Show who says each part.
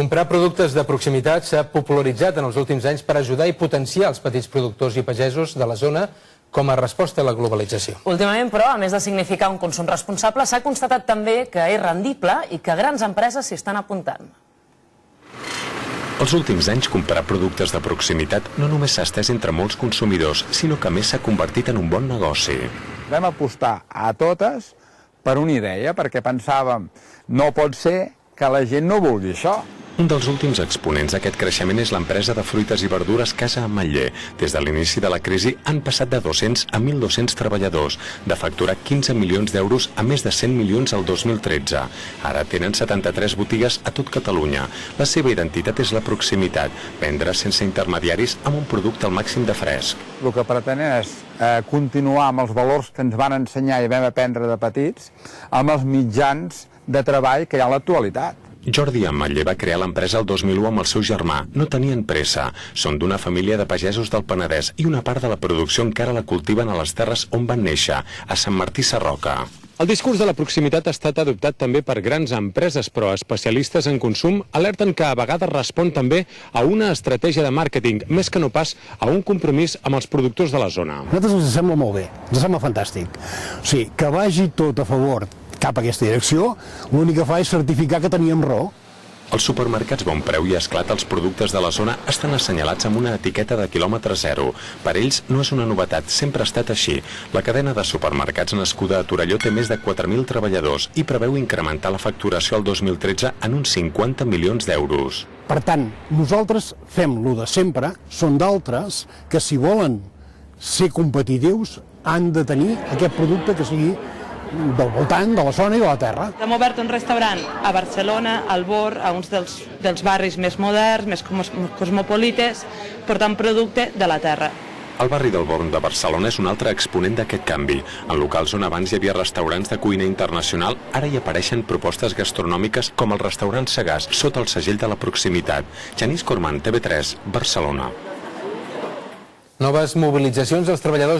Speaker 1: Comprar productes de proximitat s'ha popularitzat en els últims anys per ajudar i potenciar els petits productors i pagesos de la zona com a resposta a la globalització.
Speaker 2: Últimament, però, a més de significar un consum responsable, s'ha constatat també que és rendible i que grans empreses s'hi estan apuntant.
Speaker 3: Els últims anys, comprar productes de proximitat no només s'ha estès entre molts consumidors, sinó que a més s'ha convertit en un bon negoci.
Speaker 4: Vam apostar a totes per una idea, perquè pensàvem no pot ser que la gent no vulgui això.
Speaker 3: Un dels últims exponents d'aquest creixement és l'empresa de fruites i verdures Casa Ametller. Des de l'inici de la crisi han passat de 200 a 1.200 treballadors, de facturar 15 milions d'euros a més de 100 milions el 2013. Ara tenen 73 botigues a tot Catalunya. La seva identitat és la proximitat, vendre sense intermediaris amb un producte al màxim de fresc.
Speaker 4: El que pretenem és continuar amb els valors que ens van ensenyar i vam aprendre de petits, amb els mitjans de treball que hi ha a l'actualitat.
Speaker 3: Jordi Ametller va crear l'empresa el 2001 amb el seu germà. No tenien pressa. Són d'una família de pagesos del Penedès i una part de la producció encara la cultiven a les terres on van néixer, a Sant Martí Sarroca.
Speaker 5: El discurs de la proximitat ha estat adoptat també per grans empreses, però especialistes en consum alerten que a vegades respon també a una estratègia de màrqueting, més que no pas a un compromís amb els productors de la zona.
Speaker 6: A nosaltres ens sembla molt bé, ens sembla fantàstic. O sigui, que vagi tot a favor cap a aquesta direcció, l'únic que fa és certificar que teníem raó.
Speaker 3: Els supermercats Bon Preu i Esclat, els productes de la zona estan assenyalats amb una etiqueta de quilòmetre zero. Per ells no és una novetat, sempre ha estat així. La cadena de supermercats nascuda a Torelló té més de 4.000 treballadors i preveu incrementar la facturació el 2013 en uns 50 milions d'euros.
Speaker 6: Per tant, nosaltres fem lo de sempre, són d'altres que si volen ser competitius han de tenir aquest producte que sigui del voltant, de la zona i de la terra.
Speaker 7: Hem obert un restaurant a Barcelona, al Bor, a uns dels barris més moderns, més cosmopolites, portant producte de la terra.
Speaker 3: El barri del Born de Barcelona és un altre exponent d'aquest canvi. En locals on abans hi havia restaurants de cuina internacional, ara hi apareixen propostes gastronòmiques com el restaurant Sagàs, sota el segell de la proximitat. Genís Corman, TV3, Barcelona.
Speaker 1: Noves mobilitzacions dels treballadors